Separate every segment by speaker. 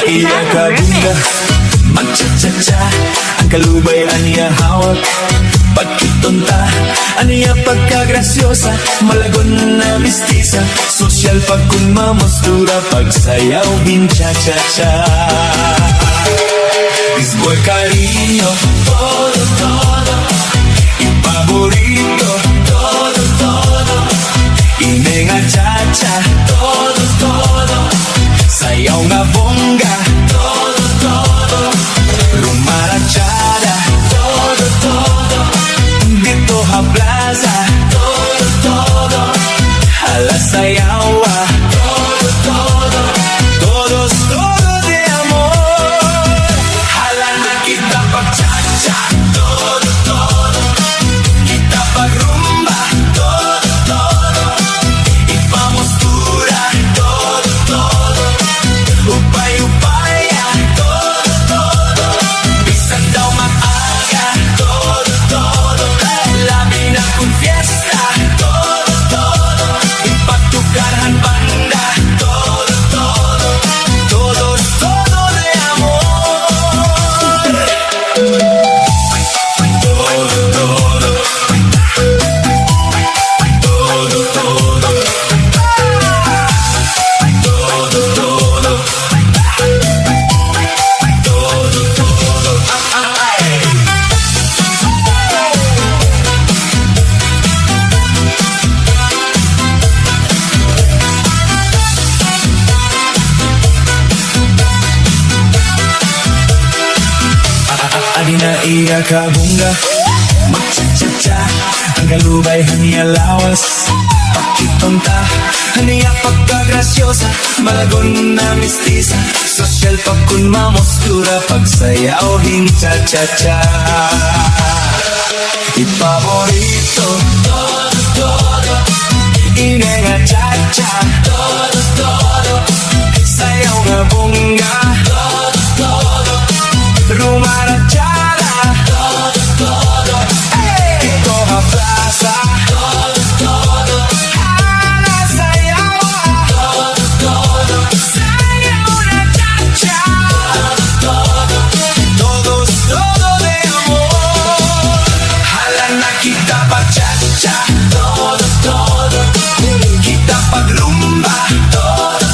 Speaker 1: Iya kabunga, magcha-cha-cha. Ang kalubay aniya hawak, pagkitonta. Aniya pagkagrasyosa, malagon na mistisa. Sosyal pagkumamostura, pagsayaw cha-cha-cha. This boy cariño, todo, todo. Ipaborito, todo, todo. Inenga cha-cha, todo, todo. Sayaw nga bongga, todo, todo. Rumarachada, todo, todo. Dito ha plaza, todo, todo. Hala sayawa, todo, todo. Todos, todo de amor. Hala na kita pag-cha-cha, todo, todo. Kita pag-rumba, todo, todo. Ipamostura, todo, todo. Upay-upaya, todo, todo. Bisan daw mag-aga, todo, todo. Labi na kung fiesta, todo, todo. Ipagtukarhan banda, todo, todo. Todos, todo de amor. Todo, todo. Todo, todo. Todo, todo. Adi na iya kabunga, magcha-cha-cha. Ang kalubay haniya lawas, pakitonta. Haniya pagkagrasyosa, malagon na mistisa. Sosyal pagkunmamostura, pagsayaw cha-cha-cha. Ipaborito, todo, todo. Inenga cha-cha, todo, todo. Sayaw nga bongga, todo, todo. Rumarachada, todo, todo. Ito ha plaza, todo, todo. Hala sayawa, todo, todo. Sayaw na cha-cha, todo, todo. Todos, todo de amor. Hala na kita pag-cha-cha, todo, todo. Kita pag-rumba, todo,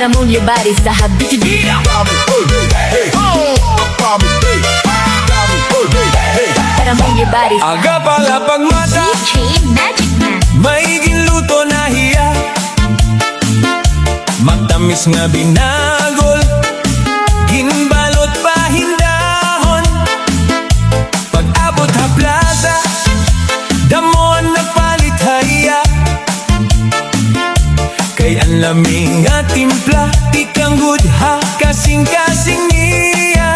Speaker 2: Gotta move your body sa habit. Gotta move your body sa
Speaker 1: Aga pala pagmata,
Speaker 2: DJ Magic Man.
Speaker 1: maiging luto na hiya, matamis nga binagol, ginbalot pa hindahon. Pag-abot ha plaza, damon na palit haya. Kay ang laming nga timpla, ikang good ha, kasing-kasing niya.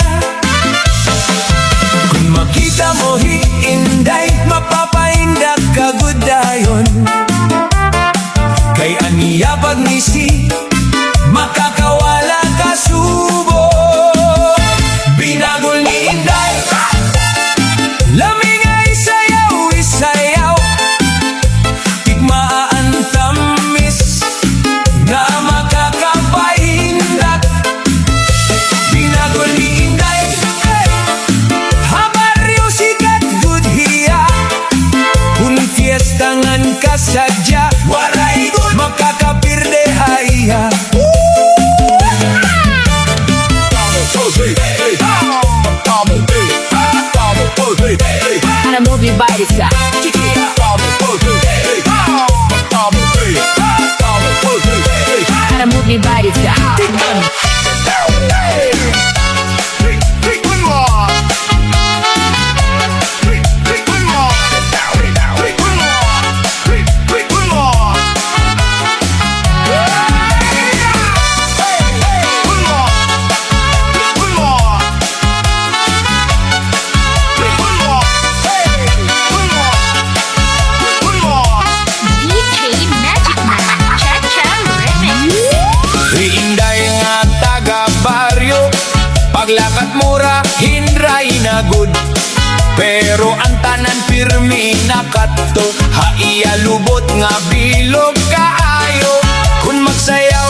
Speaker 2: sa para move your body sa
Speaker 3: paglakat mura, hindray na good. Pero ang tanan pirmi nakato, haiya lubot nga bilog kaayo. Kung magsayaw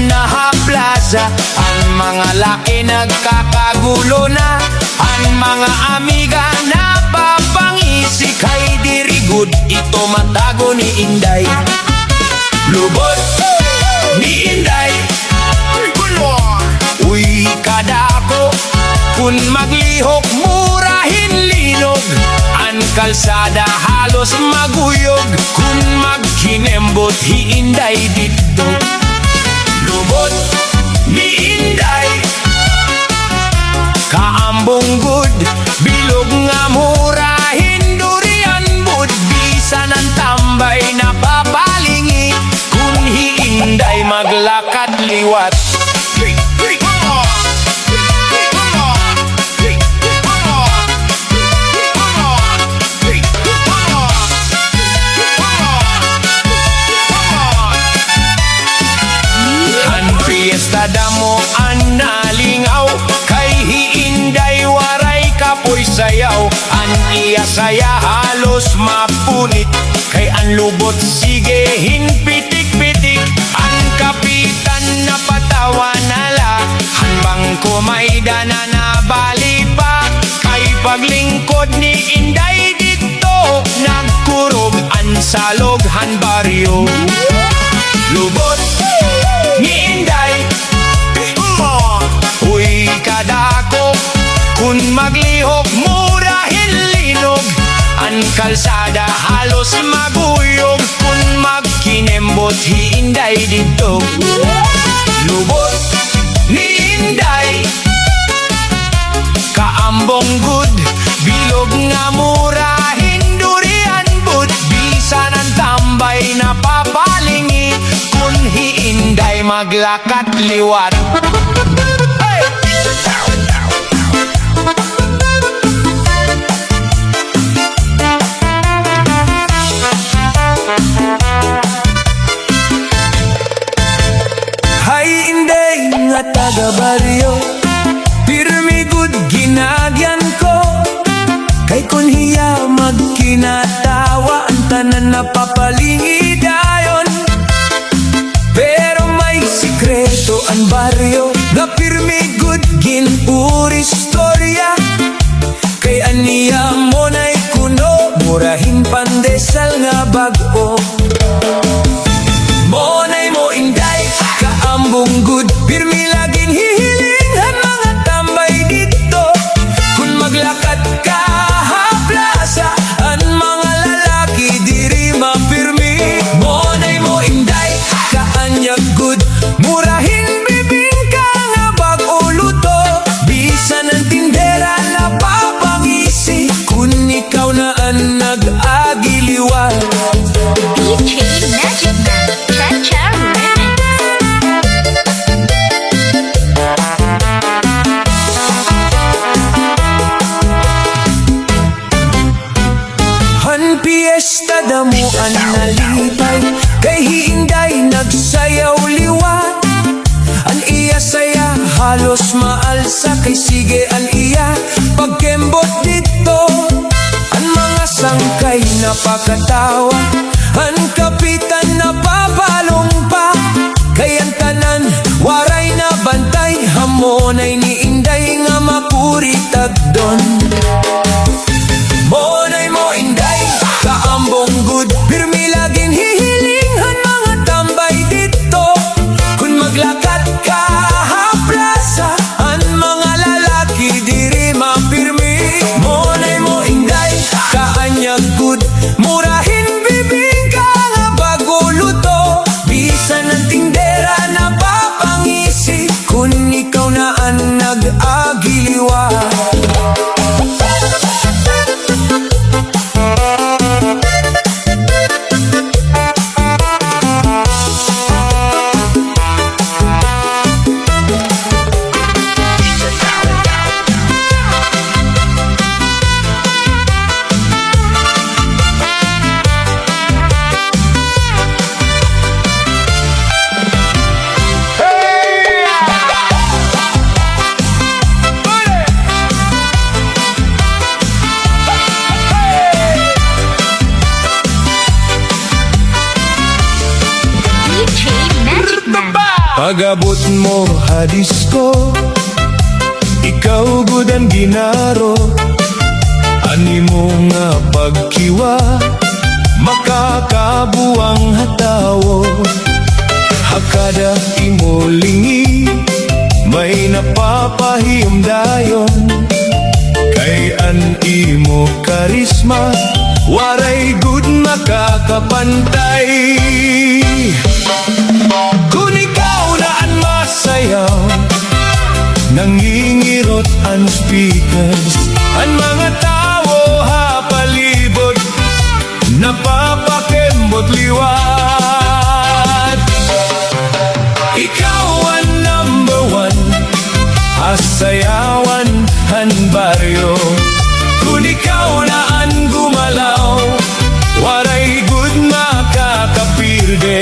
Speaker 3: na plaza, ang mga laki nagkakagulo na. Ang mga amiga na papangisi kay diri good. Ito matago ni Inday, lubot ni Inday. Uy, kadako, kung maglihok murahin linog. Ang kalsada halos maguyog, kung magkinembot hiinday dito. Lubot ni Inday, kaambong good, bilog nga murahin durian bud. Bisa ng tambay na papalingi, kung hiinday maglakat liwat. Fiesta mo ang nalingaw, kay hiinday waray kapoy sayaw. Ang iya saya halos mapunit, kay ang lubot sige hinpitik-pitik. Ang kapitan na patawa nala, hanbang kumay dana na bali pa. Kay paglingkod ni Inday dito, nagkurog ang salog han baryo. Lubot ni Inday, uy kadako, kung maglihok murahin linog. Ang kalsada halos maguyog, kung magkinembot hiinday dito. Lubot ni Inday, kaambong good, bilog nga murahin durian bud. Bisa ng tambay na papalingi, kung hiinday maglakat liwat. Hey! Hay Inday nga taga baryo, pirmi good ginagyan ko. Kay kun hiya magkinatawa, ang tanan na papalingi dayon. Pero may sikreto ang baryo, nga pirmi good ginuri storya. Kay aniya mo na'y kuno, murahin pandesal nga bag-o. Mo na'y mo Inday, kaambong good, pirmi laging hihilingan mga tambay dito. Kung maglakad ka plaza, ang mga lalaki diri mapirmi. Mo na'y mo Inday, kaanyag good, murahin bibingka nga bag-o luto. Bisa ng tindera na papangisi, kung ikaw na ang nag-agiliwan.
Speaker 2: DJ Magic Man, Cha-Cha Remix.
Speaker 3: Han piyesta damuan nalipay, kay hiinday nagsayaw liwat. An iya saya halos maalsa, kay sige an iya pagkembot dito. Ang mga sangkay napakatawa, ang kapitan na papalong pa. Kay ang tanan waray na bantay, hamonay ni Inday nga makuritag don. Monay mo Inday, kaambong good, pirmi laging hihilinghan mga tambay dito. Kung maglakad ka plaza, ang mga lalaki diri mapirmi. Monay mo Inday, kaanyag Magabot mo hadis ko, ikaw gud ang ginaro. Ani mo nga pagkiwa, makakabuang hatawo. Hakada imo lingi, may napapahimdayon. Kay an imo karisma, waray gud makakapantay. Kung ikaw na ang masayaw, nangingirot ang speakers, ang mga tao hapalibot, napapakembot liwat. Ikaw ang number one, hasayawan ang baryo. Kung ikaw na ang gumalaw, waray good makakapirde.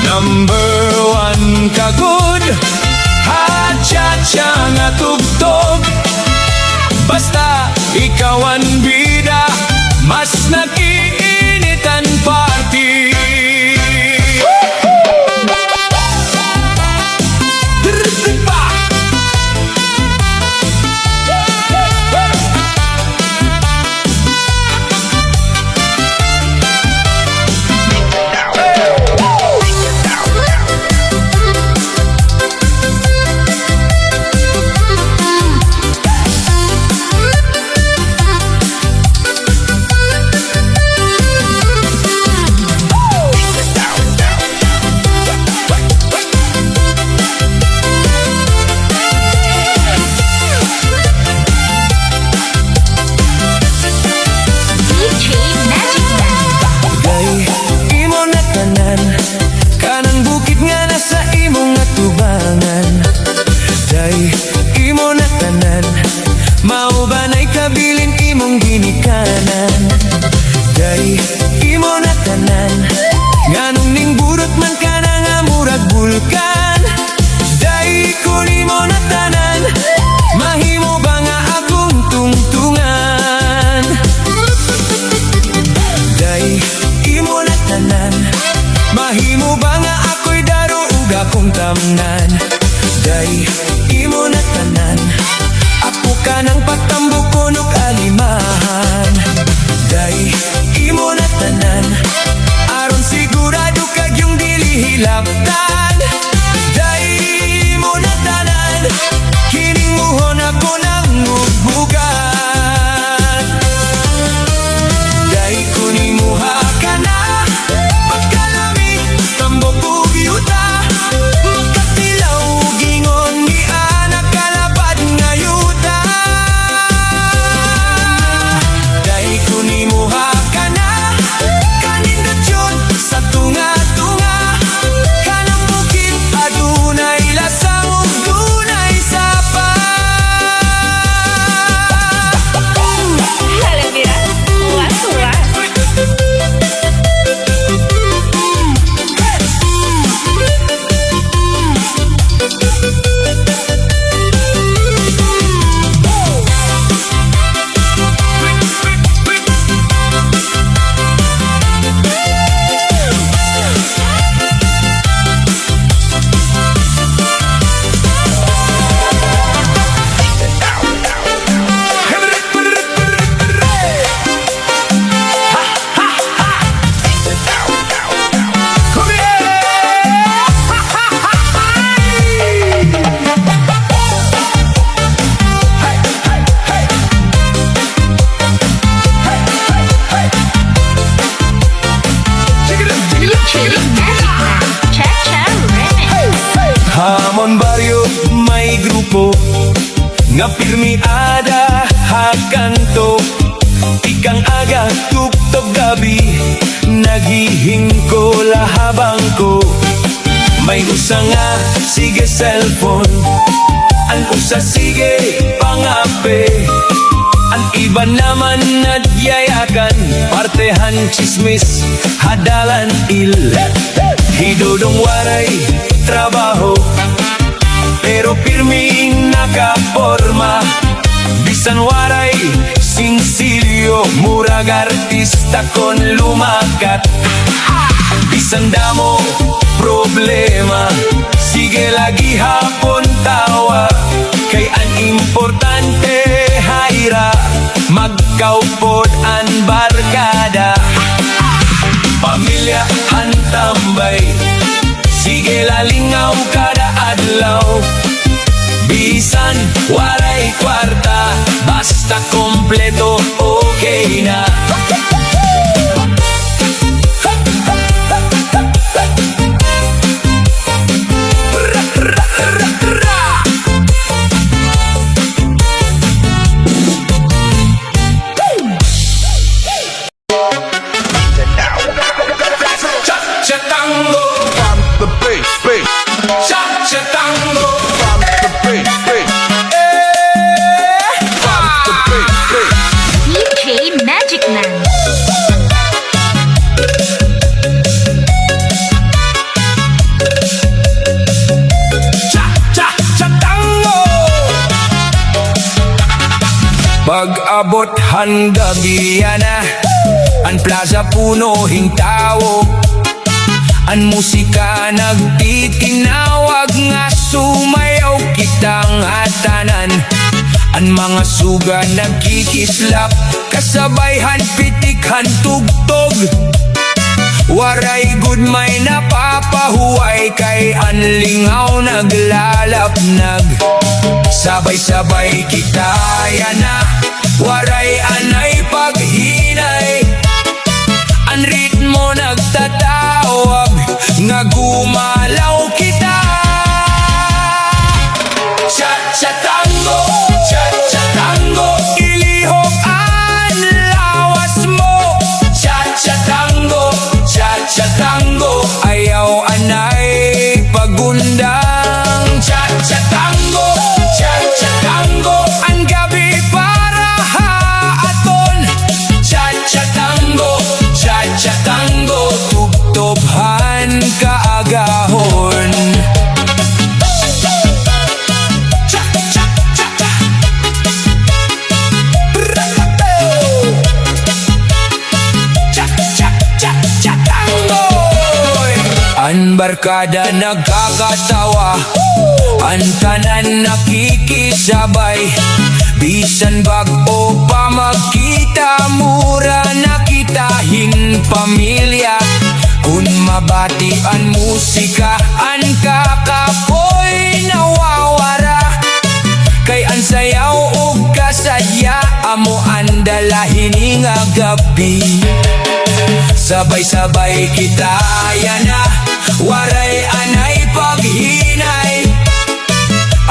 Speaker 3: Number one ka good, ha-cha-cha nga tugtog. Basta ikaw ang bida, mas nakiinit ang party. Maubanay kabilin imong ginikanan. Day imo na tanan, nganong ning burot man ka na nga murag bulkan. Day kun imo na tanan, mahimo ba nga akong tungtungan. Day imo na tanan, mahimo ba nga ako'y daro ug akong tamnan. Day imo na tanan, ako ka ng patambok kunok alimahan. Day imo na tanan, aron sigurado kag yung dili hilabtan. Day imo na tanan, kining muhon ako ng ugbugan. Day kunimuha ka na, pagkalami tambok ug yuta. Magkatilaw gingon ni anak kalapad nga yuta. Day kunimuha ka na, kanindot yun sa tunga-tunga. Kanang bukid adunay lasang ug dunay sapa.
Speaker 2: Halabira, uwas-uwas.
Speaker 3: Hamon baryo may grupo, nga pirmiada hakanto. Ikang aga tugtog gabi, naghihingko lahabang ko. May usa nga sige cellphone, ang usa sige pangape. Ang iba naman nagyayakan, partehan chismis, hadalan il. Hidodong waray trabaho, pero pirming nakaporma. Bisan waray sinsilyo, murag artista kon lumakat. Bisan damo problema, sige lagi hapon tawa. Kay an importante hayra, magkaupod an barkada. Pamilya an tambay, sige lalingaw kada adlaw. Bisan waray kwarta, basta kompleto okay na. Cha-cha-tango,
Speaker 4: The bass, bass,
Speaker 3: cha-cha-tango,
Speaker 4: the bass, bass, the bass, bass.
Speaker 2: DJ Magic Man.
Speaker 3: cha-cha-cha-tango. Pag-abot hanggabi na, an plaza puno hingtawo. An musika nagtitinawag nga sumayaw kitang atanan. An mga suga nagkikislap, kasabayhan pitikhan tugtog. Waray good may napapahuway, kay an lingaw naglalapnag. Sabay-sabay kita yana, waray anay paghinay. An ritmo nagtatawag, nga gumalaw kita. Cha-cha-tango, cha-cha-tango, ilihok ang lawas mo. Cha-cha-tango, cha-cha-tango, ayaw anay pagundang. Cha-cha-tango, cha-cha-tango, ang gabi para haaton. Cha-cha-tango, cha-cha-tango, tubtobhan kaagahon. Cha-cha-cha-cha, cha-cha-cha-cha-tango. An barkada nagkakatawa, an tanan nakikisabay. Bisan bag-o pa magkita, mura nakitahin pamilya. Kung mabati ang musika, an kakapoy nawawara. Kay an sayaw ug kasadya, amo ang dalahin nga gabi. Sabay-sabay kita yana, waray anay paghinay.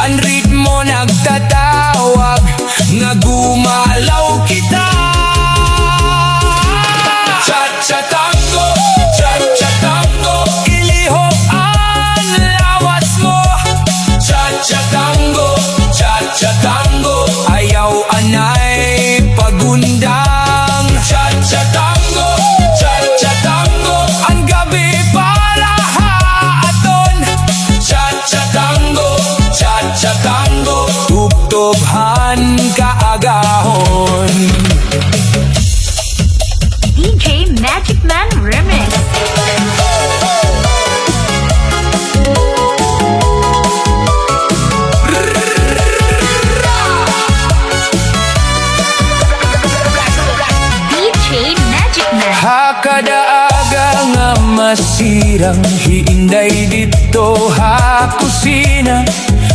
Speaker 3: Ang ritmo nagtatawag, nga gumalaw kita. Cha-cha-tango, cha-cha-tango, ilihok ang lawas mo. Cha-cha-tango, cha-cha-tango, ayaw anay pagundang. Cha-cha-tango, cha-cha-tango, ang gabi para haaton. Cha-cha-tango, cha-cha-tango, tubtobhan kaagahon.
Speaker 2: DJ Magic Man Remix. DJ Magic Man.
Speaker 3: Hakadaaga nga masirang hiinday dito ha kusina.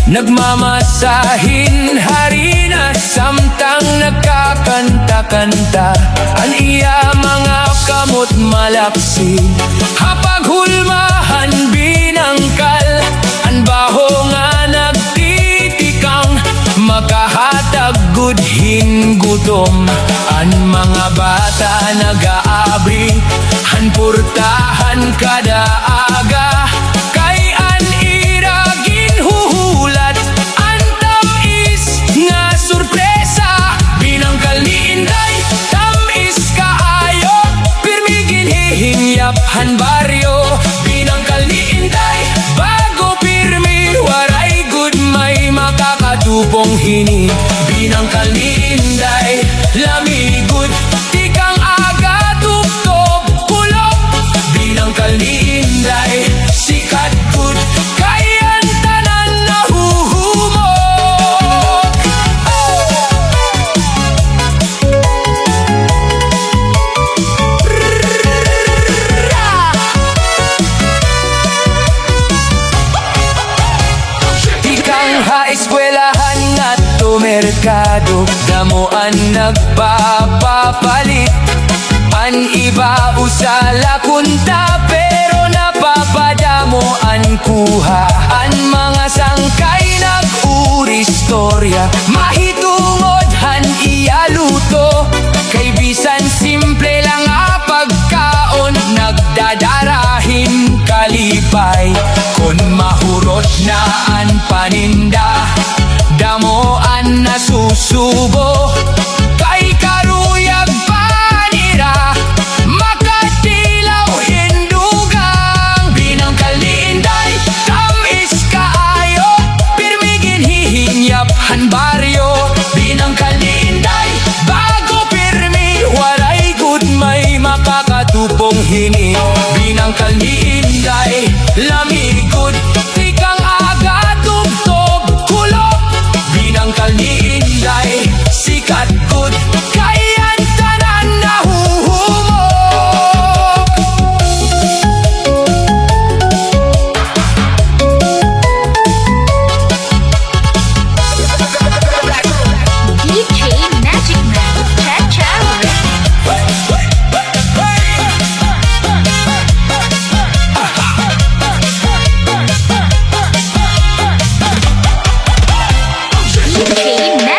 Speaker 3: Nagmamasahin harina, samtang nagkakanta-kanta. An iya mga kamot malaksi, hapaghulmahan binangkal. An baho nga nagtitikang, makahatag gudhin gutom. An mga bata nag-aabri, han purtahan kada aga. Kay an iragin huhulat, an tamis nga surpresa. Binangkal ni Inday, tamis kaayo, pirmigin hihingyap han baryo. Binangkal ni Inday, bago pirmi, waray good may makakatupong hini. Binangkal ni Inday, lamigod, tikang aga tuptob kulog. Binangkal pasado, damoan nagpapapalit. An iba usala kunta, pero napapadamo an kuha. An mga sangkay nag-uristorya, mahitungod han iyaluto. Kay bisan simple lang a pagkaon, nagdadarahin kalipay. Kon mahurot na an paninda, damoan nasusubo. Kay karuyag panira, makatilaw hindugang. Binangkal ni Inday, tamis kaayo, pirmigin hihinyap han baryo. Binangkal ni Inday, bago pirmi, waray good may makakatupong hini. Binangkal ni Inday, lamigod, ikang aga tugtog kulog. Binangkal ni Inday, sikat good, kayan tanan nahuhumog.
Speaker 2: DJ Magic Man, Cha-Cha Remix. DJ Magic Man.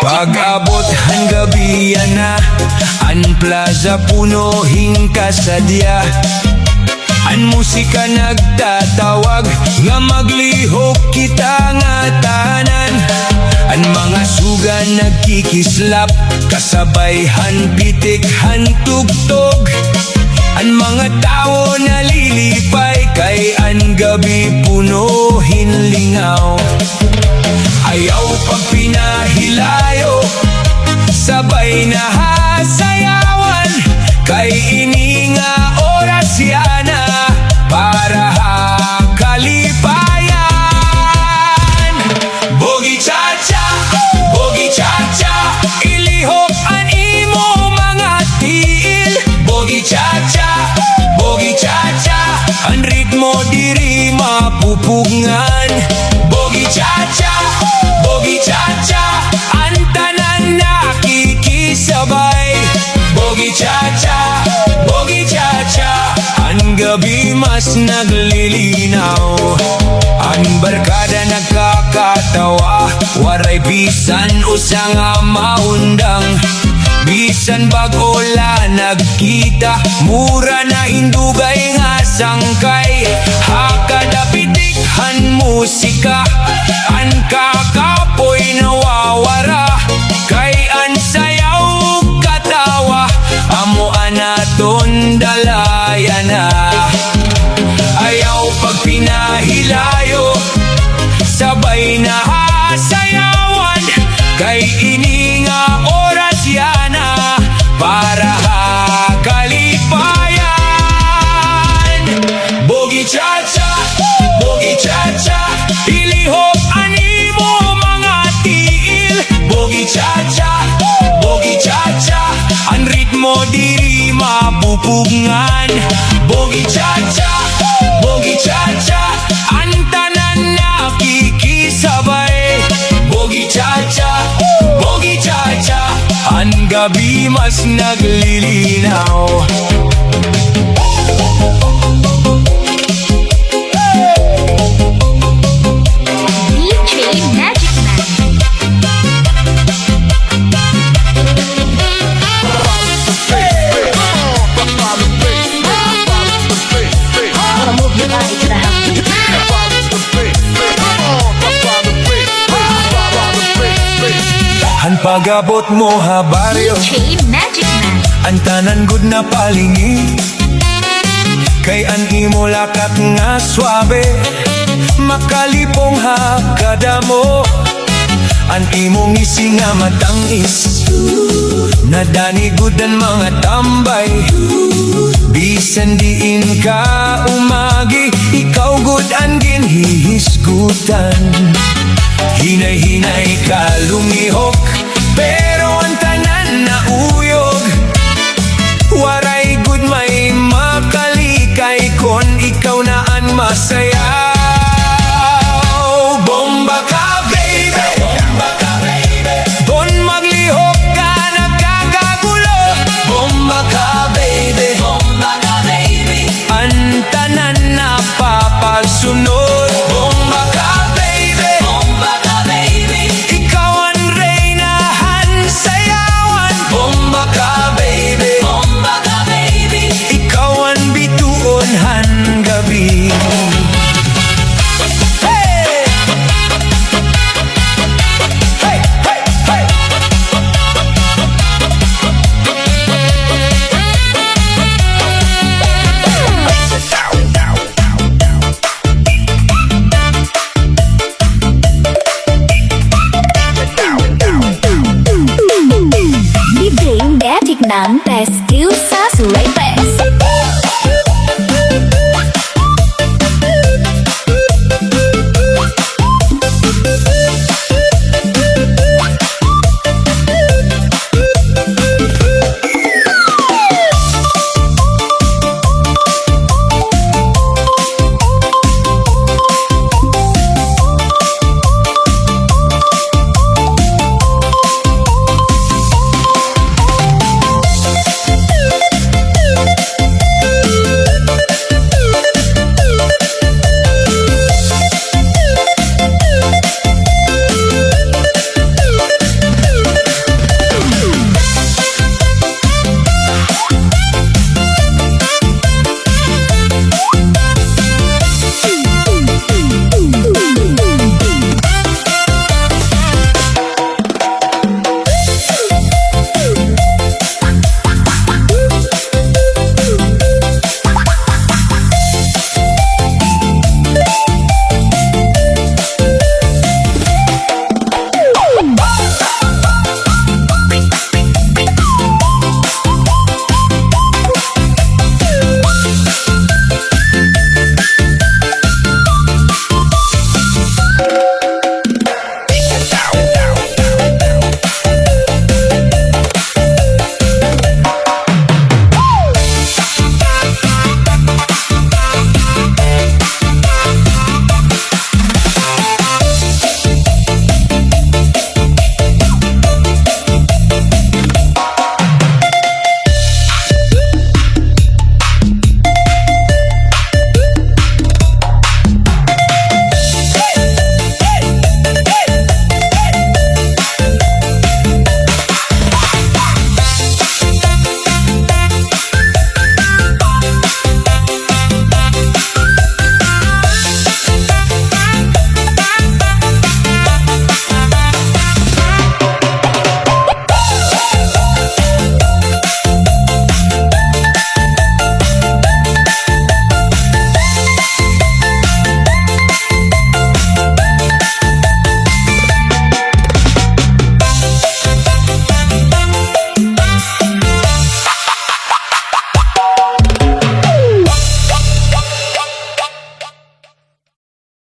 Speaker 3: Pag-abot ang gabi na, an plaza punohing kasadya. An musika nagtatawag, nga maglihok kita nga tanan. An mga suga nagkikislap, kasabay han pitik han tugtog. An mga tao nalilipay, kay an gabi punohin lingaw. Ayaw pag pinahilayo, sabay na hasayawan. Kay ini nga oras yana, para kalipayan. Bogi cha-cha, bogi cha-cha, ilihok an imo mga tiil. Bogi cha-cha, bogi cha-cha, an ritmo diri mapupugngan. Bogi cha-cha, bogi cha-cha, an tanan nakikisabay. Bogi cha-cha, bogi cha-cha, an gabi mas naglilinaw. An barkada nagkakatawa, waray bisan usang maundang. Bisan bagola nagkita, mura na indugay nga sangkay. Hakadapitik han musika, an kakapoy nawawara. Kay an sayaw katawa, amo anaton dalayana. Ayaw pag pinahilayo, sabay na hasayawan. Kay ini nga oras yana, para kalipayan. Bogi cha-cha, bogi cha-cha, ilihok animo mga tiil. Bogi cha-cha, bogi cha-cha, an ritmo diri mapupugngan. Bogi cha-cha, bogi cha-cha, an tanan nakikisabay. Bogi cha-cha, bogi cha-cha, an gabi mas naglilinaw.
Speaker 2: DJ Magic Man. Move your body to the house.
Speaker 3: Han pagabot mo ha baryo,
Speaker 2: DJ Magic Man.
Speaker 3: an tanan gud na palingi. Kay an imo lakat nga swabe, makalipong ha kadamo. An imong ngisi nga matangis, nadani gud ang mga tambay. Bisan diin ka umagi, ikaw gud ang ginhihisgutan. Hinay-hinay ka lumihok,